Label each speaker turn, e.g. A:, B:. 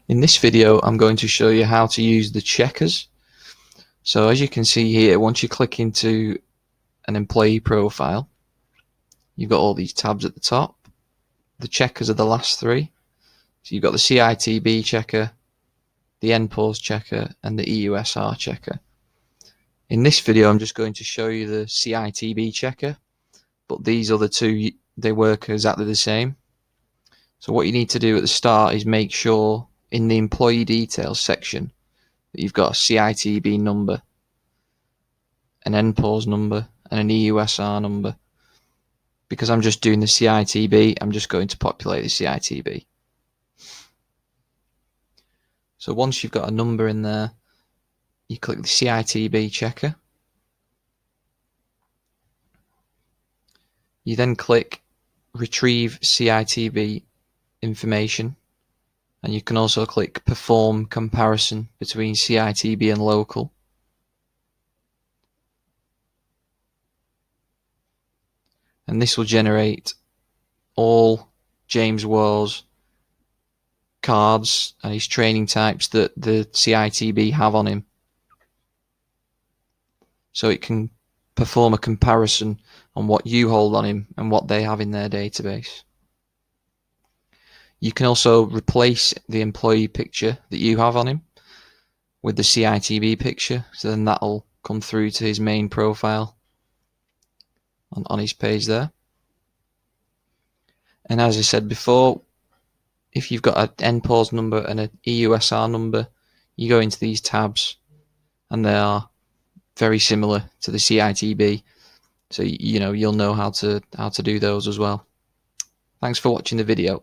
A: In this video, I'm going to show you how to use the checkers. So as you can see here, once you click into an employee profile, you've got all these tabs at the top. The checkers are the last three. So you've got the CITB checker, the NPORS checker, and the EUSR checker. In this video, I'm just going to show you the CITB checker, but these other two, they work exactly the same. So what you need to do at the start is make sure in the employee details section that you've got a CITB number, an NPORS number, and an EUSR number. Because I'm just doing the CITB, I'm just going to populate the CITB. So once you've got a number in there, you click the CITB checker. You then click Retrieve CITB information, and you can also click Perform Comparison between CITB and local. And this will generate all James War's cards and his training types that the CITB have on him. So it can perform a comparison on what you hold on him and what they have in their database. You can also replace the employee picture that you have on him with the CITB picture, so then that'll come through to his main profile on his page there. And as I said before, if you've got an NPORS number and an EUSR number, you go into these tabs and they are very similar to the CITB, so you'll know how to do those as well. Thanks for watching the video.